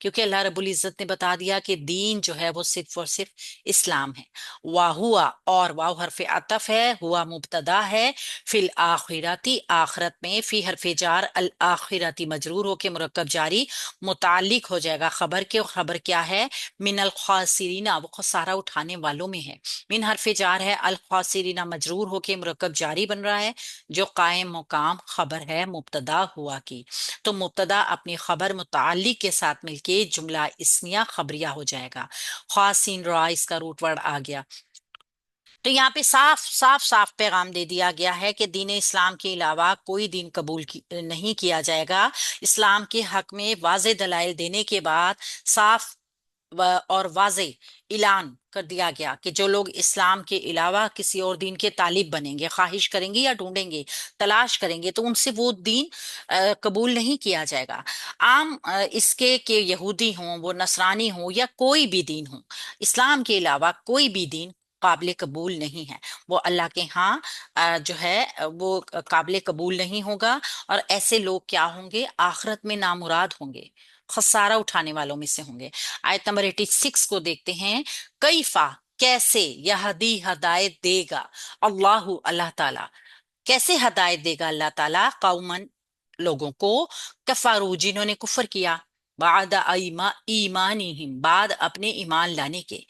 کیونکہ اللہ رب العزت نے بتا دیا کہ دین جو ہے وہ صرف اور صرف اسلام ہے۔ ہوا، اور واو حرف عطف ہے، ہوا مبتدا ہے، فی الآخرتی آخرت میں، فی حرف جار، الآخرتی مجرور ہو کے مرکب جاری متعلق ہو جائے گا خبر کے، اور خبر کیا ہے؟ من الخاسرین، وہ خسارہ اٹھانے والوں میں ہے۔ من حرف جار ہے، الخاسرین مجرور ہو کے مرکب جاری بن رہا ہے، جو قائم مقام خبر ہے مبتدا ہوا کی۔ تو مبتدا اپنی خبر متعلق کے ساتھ مل کے جملہ اسمیہ خبریہ ہو جائے گا۔ خاصین را اس کا روٹ ورڈ آ گیا۔ تو یہاں پہ صاف صاف صاف پیغام دے دیا گیا ہے کہ دین اسلام کے علاوہ کوئی دین قبول نہیں کیا جائے گا۔ اسلام کے حق میں واضح دلائل دینے کے بعد صاف اور واضح اعلان کر دیا گیا کہ جو لوگ اسلام کے علاوہ کسی اور دین کے طالب بنیں گے، خواہش کریں گے یا ڈھونڈیں گے، تلاش کریں گے، تو ان سے وہ دین قبول نہیں کیا جائے گا۔ عام اس کے کہ یہودی ہوں، وہ نصرانی ہوں، یا کوئی بھی دین ہوں، اسلام کے علاوہ کوئی بھی دین قابل قبول نہیں ہے، وہ اللہ کے ہاں جو ہے وہ قابل قبول نہیں ہوگا۔ اور ایسے لوگ کیا ہوں گے؟ آخرت میں نامراد ہوں گے، خسارہ اٹھانے والوں میں سے ہوں گے۔ آیت نمبر 86 کو دیکھتے ہیں۔ کیفا، کیسے، یہدی ہدایت دے گا، اللہ اللہ تعالی، کیسے ہدایت دے گا اللہ تعالیٰ؟ قومن لوگوں کو، کفارو جنہوں نے کفر کیا، بعد ایمانہم بعد اپنے ایمان لانے کے۔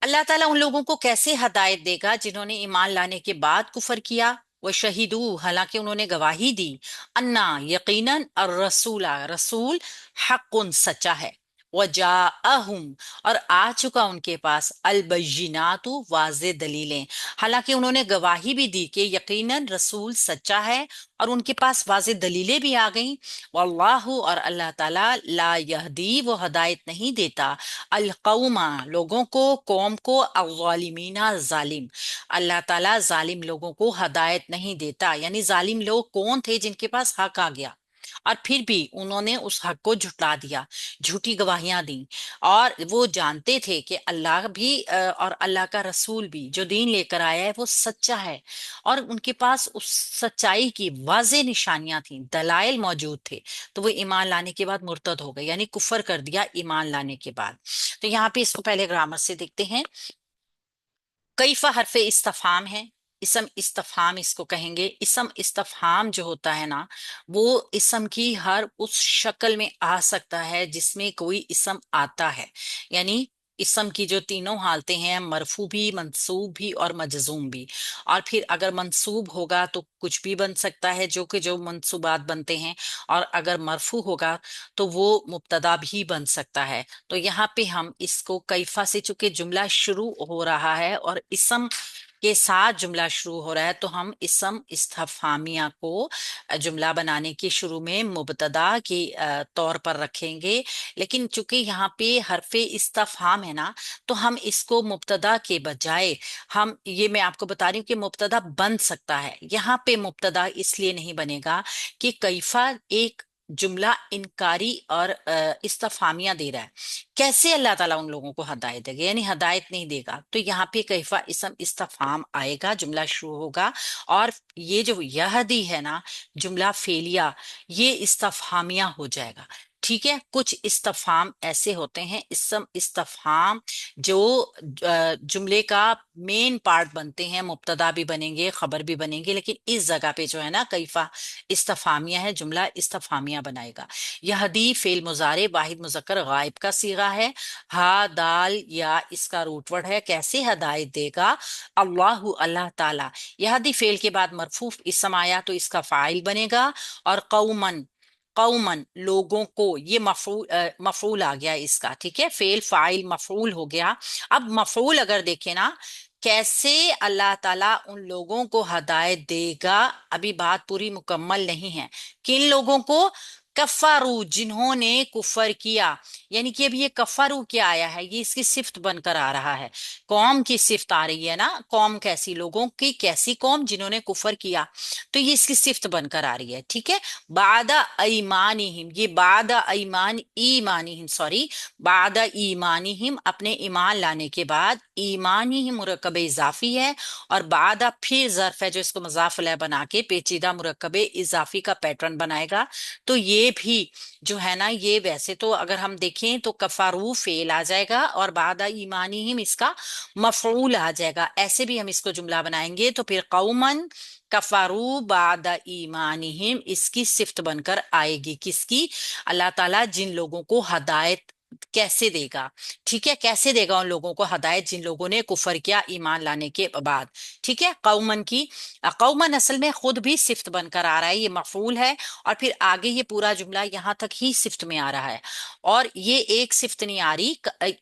اللہ تعالیٰ ان لوگوں کو کیسے ہدایت دے گا جنہوں نے ایمان لانے کے بعد کفر کیا؟ وہ شہیدو، حالانکہ انہوں نے گواہی دی، انا یقیناً الرسول رسول حق سچا ہے، وجاءہم اور آ چکا ان کے پاس، البینات واضح دلیلیں، حالانکہ انہوں نے گواہی بھی دی کہ یقیناً رسول سچا ہے اور ان کے پاس واضح دلیلیں بھی آ گئیں۔ واللہ اور اللہ تعالیٰ لا یہدی وہ ہدایت نہیں دیتا، القوم لوگوں کو، قوم کو، الظالمین ظالم، اللہ تعالیٰ ظالم لوگوں کو ہدایت نہیں دیتا۔ یعنی ظالم لوگ کون تھے؟ جن کے پاس حق آ گیا اور پھر بھی انہوں نے اس حق کو جھٹلا دیا، جھوٹی گواہیاں دیں، اور وہ جانتے تھے کہ اللہ بھی اور اللہ کا رسول بھی جو دین لے کر آیا ہے وہ سچا ہے، اور ان کے پاس اس سچائی کی واضح نشانیاں تھیں، دلائل موجود تھے، تو وہ ایمان لانے کے بعد مرتد ہو گئے، یعنی کفر کر دیا ایمان لانے کے بعد۔ تو یہاں پہ اس کو پہلے گرامر سے دیکھتے ہیں۔ کیفا حرف استفہام ہے، اسم استفہام اس کو کہیں گے۔ اسم استفہام جو ہوتا ہے نا، وہ اسم کی ہر اس شکل میں آ سکتا ہے جس میں کوئی اسم آتا ہے، یعنی اسم کی جو تینوں حالتیں ہیں، مرفوع بھی، منصوب بھی اور مجزوم بھی۔ اور پھر اگر منصوب ہوگا تو کچھ بھی بن سکتا ہے جو کہ جو منصوبات بنتے ہیں، اور اگر مرفوع ہوگا تو وہ مبتدا بھی بن سکتا ہے۔ تو یہاں پہ ہم اس کو کیفا سے، چونکہ جملہ شروع ہو رہا ہے اور اسم کے ساتھ جملہ شروع ہو رہا ہے، تو ہم اسم استفہامیہ کو جملہ بنانے کے شروع میں مبتدا کے طور پر رکھیں گے۔ لیکن چونکہ یہاں پہ حرف استفہام ہے نا، تو ہم اس کو مبتدا کے بجائے، ہم یہ میں آپ کو بتا رہی ہوں کہ مبتدا بن سکتا ہے، یہاں پہ مبتدا اس لیے نہیں بنے گا کہ کیفا ایک جملہ انکاری اور استفہامیہ دے رہا ہے۔ کیسے اللہ تعالیٰ ان لوگوں کو ہدایت دے گا؟ یعنی ہدایت نہیں دے گا، تو یہاں پہ کیفا اسم استفہام آئے گا، جملہ شروع ہوگا، اور یہ جو یہدی ہے نا، جملہ فعلیہ، یہ استفہامیہ ہو جائے گا۔ ٹھیک ہے، کچھ استفہام ایسے ہوتے ہیں، اسم استفہام جو جملے کا مین پارٹ بنتے ہیں، مبتدا بھی بنیں گے، خبر بھی بنیں گے، لیکن اس جگہ پہ جو ہے نا کیفا استفہامیہ ہے، جملہ استفہامیہ بنائے گا۔ یہدی فعل مضارع واحد مذکر غائب کا صیغہ ہے، ہا دال یا اس کا روٹ ورڈ ہے۔ کیسے ہدایت دے گا؟ اللہ اللہ تعالی، یہدی فعل کے بعد مرفوع اسم آیا تو اس کا فاعل بنے گا، اور قومن قومن لوگوں کو، یہ مفعول آ گیا اس کا، ٹھیک ہے، فعل فاعل مفعول ہو گیا۔ اب مفعول اگر دیکھیں نا، کیسے اللہ تعالیٰ ان لوگوں کو ہدایت دے گا، ابھی بات پوری مکمل نہیں ہے۔ کن لوگوں کو؟ کفارو جنہوں نے کفر کیا، یعنی کہ اب یہ کفارو کیا آیا ہے، یہ اس کی صفت بن کر آ رہا ہے، قوم کی صفت آ رہی ہے نا، قوم کیسی؟ لوگوں کی کیسی قوم؟ جنہوں نے کفر کیا، تو یہ اس کی صفت بن کر آ رہی ہے، ٹھیک ہے۔ بعد ایمانہم، یہ بعد ایمانہم، بعد ایمانہم اپنے ایمان لانے کے بعد، ایمان ہی مرکب اضافی ہے، اور بعد پھر ظرف ہے جو اس کو مضاف الیہ بنا کے پیچیدہ مرکب اضافی کا پیٹرن بنائے گا۔ تو یہ بھی جو ہے نا، یہ ویسے تو اگر ہم دیکھیں تو کفارو فعل آ جائے گا اور بعد ایمانہم اس کا مفعول آ جائے گا، ایسے بھی ہم اس کو جملہ بنائیں گے۔ تو پھر قومن کفارو بعد ایمانہم اس کی صفت بن کر آئے گی، کس کی؟ اللہ تعالیٰ جن لوگوں کو ہدایت کیسے دے گا، ٹھیک ہے، کیسے دے گا ان لوگوں کو ہدایت جن لوگوں نے کفر کیا ایمان لانے کے بعد، ٹھیک ہے۔ قومن کی، قومن اصل میں خود بھی صفت بن کر آ رہا ہے، یہ مفعول ہے، اور پھر آگے یہ پورا جملہ یہاں تک ہی صفت میں آ رہا ہے، اور یہ ایک صفت نہیں آ رہی،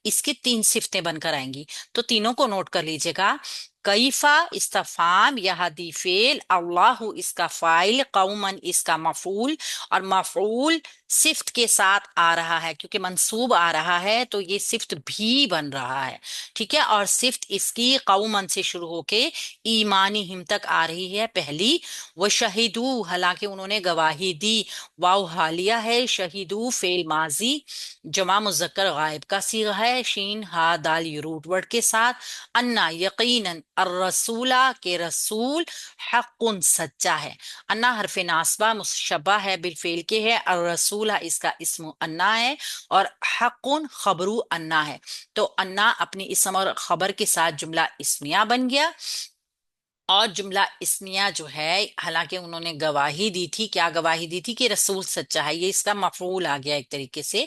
اس کی تین صفتیں بن کر آئیں گی، تو تینوں کو نوٹ کر لیجئے گا۔ کیفا استفہام یہدی فعل، اللہ اس کا فاعل، قومن اس کا مفعول، اور مفعول صفت کے ساتھ آ رہا ہے کیونکہ منصوب آ رہا ہے تو یہ صفت بھی بن رہا ہے، ٹھیک ہے، اور صفت اس کی قومن سے شروع ہو کے ایمانی ہم تک آ رہی ہے پہلی۔ وہ شہیدو حالانکہ انہوں نے گواہی دی، واو حالیہ ہے، شہیدو فعل ماضی جمع مذکر غائب کا صیغہ ہے، شین ہا دال یہ روٹ ورڈ کے ساتھ، انا یقیناً، الرسولہ کے رسول، حق سچا ہے، انا حرف ناصبہ مشبہ ہے بالفعل کے ہے، الرسولہ اس کا اسم انا ہے، اور حق خبرو انا ہے، تو انا اپنی اسم اور خبر کے ساتھ جملہ اسمیہ بن گیا۔ اور جملہ اسمیہ جو ہے، حالانکہ انہوں نے گواہی دی تھی، کیا گواہی دی تھی؟ کہ رسول سچا ہے، یہ اس کا مفعول آ گیا ایک طریقے سے،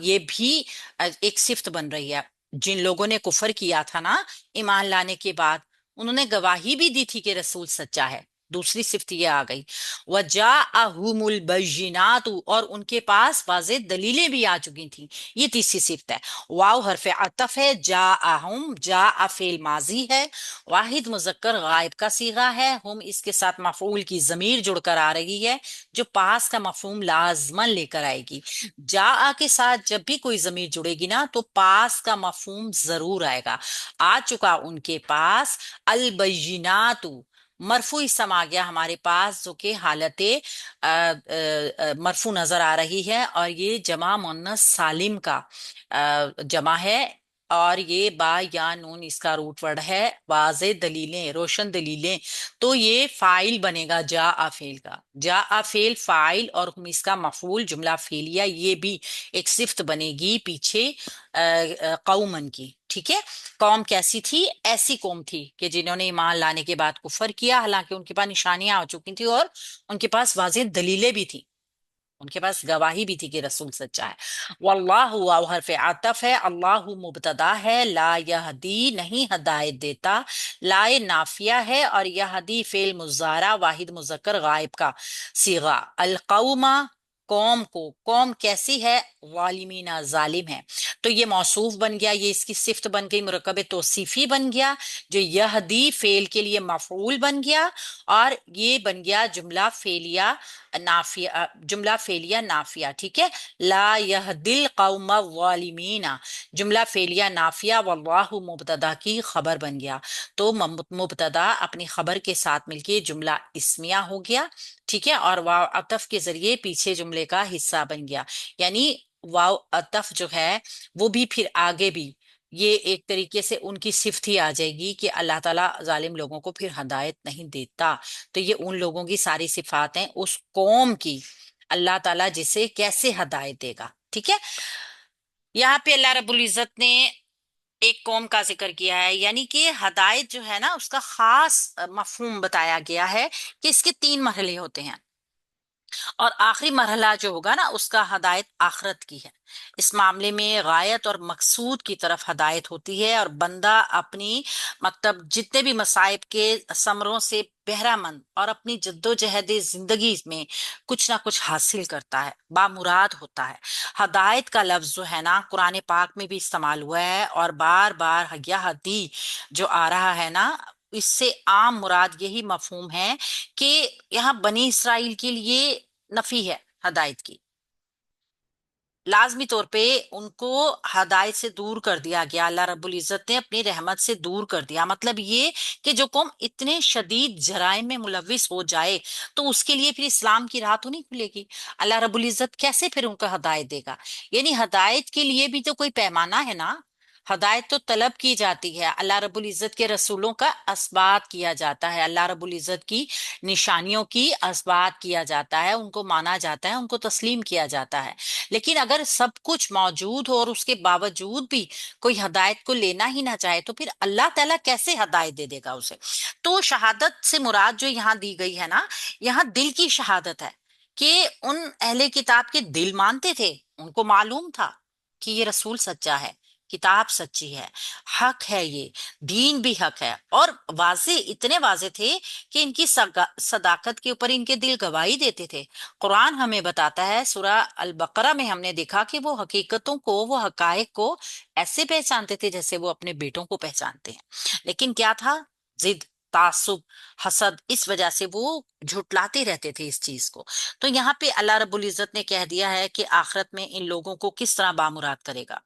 یہ بھی ایک صفت بن رہی ہے۔ جن لوگوں نے کفر کیا تھا نا ایمان لانے کے بعد، انہوں نے گواہی بھی دی تھی کہ رسول سچا ہے، دوسری صفت یہ آ گئی۔ وَجَاءَهُمُ الْبَيِّنَاتُ اور ان کے پاس واضح دلیلیں بھی آ چکی تھیں، یہ تیسری صفت ہے۔ واو حرف عطف ہے، جاءہم، جاء فعل ماضی ہے، واحد مذکر غائب کا صیغہ ہے، ہم اس کے ساتھ مفعول کی ضمیر جڑ کر آ رہی ہے جو پاس کا مفہوم لازمن لے کر آئے گی۔ جاء کے ساتھ جب بھی کوئی ضمیر جڑے گی نا تو پاس کا مفہوم ضرور آئے گا۔ آ چکا ان کے پاس، البینات مرفوع اسم آ گیا ہمارے پاس جو کہ حالت مرفوع نظر آ رہی ہے، اور یہ جمع مؤنث سالم کا جمع ہے، اور یہ با یا نون اس کا روٹ ورڈ ہے، واضح دلیلیں، روشن دلیلیں، تو یہ فاعل بنے گا جاء فعل کا، جاء فعل فاعل، اور ہم اس کا مفعول جملہ فعلیہ، یہ بھی ایک صفت بنے گی پیچھے قومن کی، ٹھیک ہے۔ قوم کیسی تھی؟ ایسی قوم تھی کہ جنہوں نے ایمان لانے کے بعد کفر کیا، حالانکہ ان کے پاس نشانیاں ہو چکی تھی اور ان کے پاس واضح دلیلیں بھی تھی، ان کے پاس گواہی بھی تھی کہ رسول سچا ہے۔ واللہ واو حرف عطف ہے، اللہ مبتدا ہے، لا یہدی نہیں ہدایت دیتا، لا نافیہ ہے، اور یہدی فعل مضارع واحد مذکر غائب کا صیغہ، القوم قوم کو، قوم کیسی ہے؟ ظالمین ظالم ہے، تو یہ موصوف بن گیا، یہ اس کی صفت بن گئی، مرکب توصیفی بن گیا، جو یہدی فعل کے لیے مفعول بن گیا، اور یہ بن گیا جملہ فعلیہ نافیہ، جملہ فعلیہ نافیہ، ٹھیک ہے۔ لا یہدی القوم الظالمین جملہ فعلیہ نافیہ، واللہ مبتدا کی خبر بن گیا، تو مبتدا اپنی خبر کے ساتھ مل کے جملہ اسمیہ ہو گیا، ٹھیک ہے، اور واو عطف کے ذریعے پیچھے جملے کا حصہ بن گیا، یعنی واو عطف جو ہے وہ بھی پھر آگے بھی یہ ایک طریقے سے ان کی صفت ہی آ جائے گی کہ اللہ تعالیٰ ظالم لوگوں کو پھر ہدایت نہیں دیتا، تو یہ ان لوگوں کی ساری صفات ہیں اس قوم کی، اللہ تعالیٰ جسے کیسے ہدایت دے گا، ٹھیک ہے۔ یہاں پہ اللہ رب العزت نے ایک قوم کا ذکر کیا ہے، یعنی کہ ہدایت جو ہے نا اس کا خاص مفہوم بتایا گیا ہے کہ اس کے تین مرحلے ہوتے ہیں، اور آخری مرحلہ جو ہوگا نا اس کا ہدایت آخرت کی ہے، اس معاملے میں غایت اور مقصود کی طرف ہدایت ہوتی ہے، اور بندہ اپنی مطلب جتنے بھی مصائب کے ثمروں سے بہرہ مند اور اپنی جد و جہد زندگی میں کچھ نہ کچھ حاصل کرتا ہے، بامراد ہوتا ہے۔ ہدایت کا لفظ جو ہے نا قرآن پاک میں بھی استعمال ہوا ہے، اور بار بار یہدی جو آ رہا ہے نا اس سے عام مراد یہی مفہوم ہے کہ یہاں بنی اسرائیل کے لیے نفی ہے ہدایت کی، لازمی طور پہ ان کو ہدایت سے دور کر دیا گیا، اللہ رب العزت نے اپنی رحمت سے دور کر دیا، مطلب یہ کہ جو قوم اتنے شدید جرائم میں ملوث ہو جائے تو اس کے لیے پھر اسلام کی راہ تو نہیں کھلے گی، اللہ رب العزت کیسے پھر ان کو ہدایت دے گا؟ یعنی ہدایت کے لیے بھی تو کوئی پیمانہ ہے نا، ہدایت تو طلب کی جاتی ہے، اللہ رب العزت کے رسولوں کا اثبات کیا جاتا ہے، اللہ رب العزت کی نشانیوں کی اثبات کیا جاتا ہے، ان کو مانا جاتا ہے، ان کو تسلیم کیا جاتا ہے۔ لیکن اگر سب کچھ موجود ہو اور اس کے باوجود بھی کوئی ہدایت کو لینا ہی نہ چاہے تو پھر اللہ تعالیٰ کیسے ہدایت دے دے گا اسے؟ تو شہادت سے مراد جو یہاں دی گئی ہے نا، یہاں دل کی شہادت ہے، کہ ان اہل کتاب کے دل مانتے تھے، ان کو معلوم تھا کہ یہ رسول سچا ہے، کتاب سچی ہے، حق ہے، یہ دین بھی حق ہے، اور واضح، اتنے واضح تھے کہ ان کی صداقت کے اوپر ان کے دل گواہی دیتے تھے۔ قرآن ہمیں بتاتا ہے، سورہ البقرہ میں ہم نے دیکھا کہ وہ حقیقتوں کو، وہ حقائق کو ایسے پہچانتے تھے جیسے وہ اپنے بیٹوں کو پہچانتے ہیں، لیکن کیا تھا؟ ضد، تعصب، حسد، اس وجہ سے وہ جھٹلاتے رہتے تھے اس چیز کو۔ تو یہاں پہ اللہ رب العزت نے کہہ دیا ہے کہ آخرت میں ان لوگوں کو کس طرح بامراد کرے گا،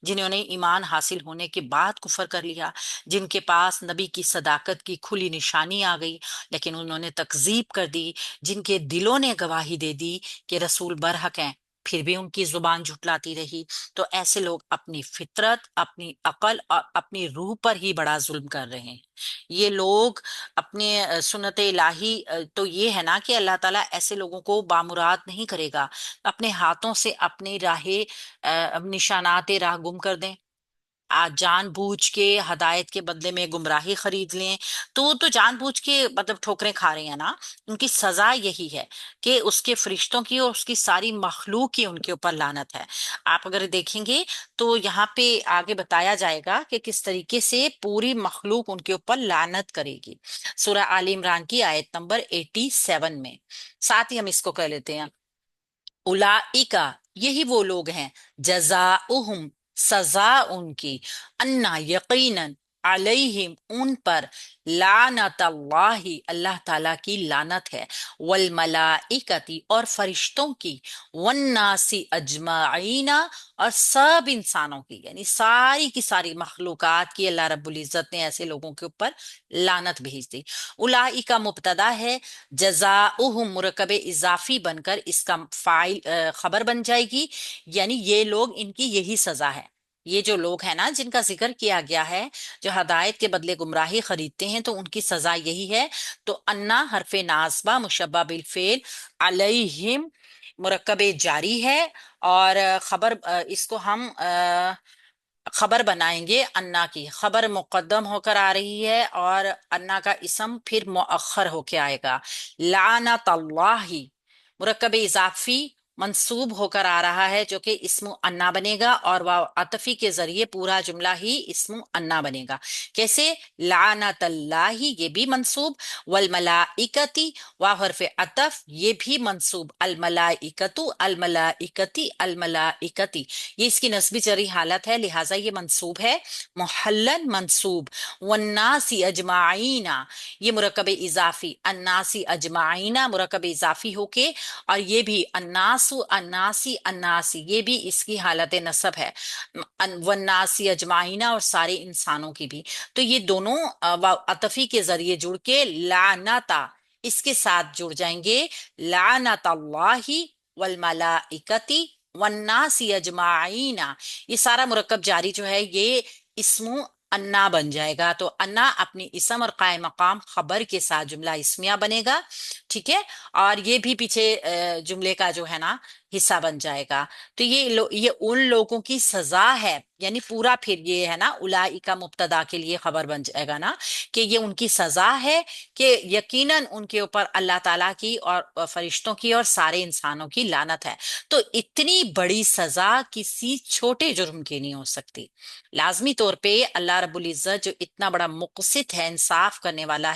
جنہوں نے ایمان حاصل ہونے کے بعد کفر کر لیا، جن کے پاس نبی کی صداقت کی کھلی نشانی آ گئی لیکن انہوں نے تکذیب کر دی، جن کے دلوں نے گواہی دے دی کہ رسول برحق ہیں پھر بھی ان کی زبان جھٹلاتی رہی۔ تو ایسے لوگ اپنی فطرت، اپنی عقل اور اپنی روح پر ہی بڑا ظلم کر رہے ہیں۔ یہ لوگ اپنے سنت الہی تو یہ ہے نا کہ اللہ تعالیٰ ایسے لوگوں کو بامراد نہیں کرے گا، اپنے ہاتھوں سے اپنی راہ نشانات راہ گم کر دیں، جان بوجھ کے ہدایت کے بدلے میں گمراہی خرید لیں، تو وہ تو جان بوجھ کے مطلب ٹھوکریں کھا رہے ہیں نا۔ ان کی سزا یہی ہے کہ اس کے فرشتوں کی اور اس کی ساری مخلوق کی ان کے اوپر لعنت ہے۔ آپ اگر دیکھیں گے تو یہاں پہ آگے بتایا جائے گا کہ کس طریقے سے پوری مخلوق ان کے اوپر لعنت کرے گی، سورہ آل عمران کی آیت نمبر 87 میں۔ ساتھ ہی ہم اس کو کہہ لیتے ہیں، اولئک، یہی وہ لوگ ہیں، جزاؤہم، سزا ان کی، انا، یقیناً، علیہم، ان پر، لعنت اللہ، اللہ تعالیٰ کی لعنت ہے، والملائکتی، اور فرشتوں کی، والناس اجمعین، اور سب انسانوں کی، یعنی ساری کی ساری مخلوقات کی اللہ رب العزت نے ایسے لوگوں کے اوپر لعنت بھیج دی۔ اولئک مبتدا ہے، جزاؤہم مرکب اضافی بن کر اس کا فاعل خبر بن جائے گی، یعنی یہ لوگ، ان کی یہی سزا ہے۔ یہ جو لوگ ہیں نا جن کا ذکر کیا گیا ہے، جو ہدایت کے بدلے گمراہی خریدتے ہیں، تو ان کی سزا یہی ہے۔ تو انا حرف ناصبہ مشبہ بالفعل، علیہم مرکب جاری ہے، اور خبر اس کو ہم خبر بنائیں گے، انا کی خبر مقدم ہو کر آ رہی ہے اور انا کا اسم پھر مؤخر ہو کے آئے گا۔ لعنت اللہ، مرکب اضافی منصوب ہو کر آ رہا ہے جو کہ اسم انا بنے گا، اور واو عطفی کے ذریعے پورا جملہ ہی اسم انا بنے گا۔ کیسے؟ لعنت اللہ، یہ بھی منصوب، والملائکتی، واو حرف عطف، یہ بھی منصوب، الملائکتو، الملائکتی، الملائکتی، یہ اس کی نسبی جری حالت ہے، لہٰذا یہ منصوب ہے، محلن منصوب۔ والناس اجمعین، یہ مرکب اضافی، الناس اجمعین مرکب اضافی ہو کے، اور یہ بھی الناس، الناسی، الناسی، یہ بھی اس کی حالت نصب ہے، والناس اجمعین، اور سارے انسانوں کی بھی۔ تو یہ دونوں عطفی کے ذریعے جڑ کے لعنتا، اس کے ساتھ جڑ جائیں گے، لعنت اللہ والملائکتی والناس اجمعین، یہ سارا مرکب جاری جو ہے یہ اسم انا بن جائے گا۔ تو انا اپنی اسم اور قائم مقام خبر کے ساتھ جملہ اسمیہ بنے گا، ٹھیک ہے، اور یہ بھی پیچھے جملے کا جو ہے نا حصہ بن جائے گا۔ تو یہ ان لوگوں کی سزا ہے، یعنی پورا پھر یہ ہے نا اولئک مبتدا کے لیے خبر بن جائے گا نا، کہ یہ ان کی سزا ہے کہ یقیناً ان کے اوپر اللہ تعالیٰ کی اور فرشتوں کی اور سارے انسانوں کی لعنت ہے۔ تو اتنی بڑی سزا کسی چھوٹے جرم کی نہیں ہو سکتی۔ لازمی طور پہ اللہ رب العزت جو اتنا بڑا مقسط ہے، انصاف کرنے والا ہے،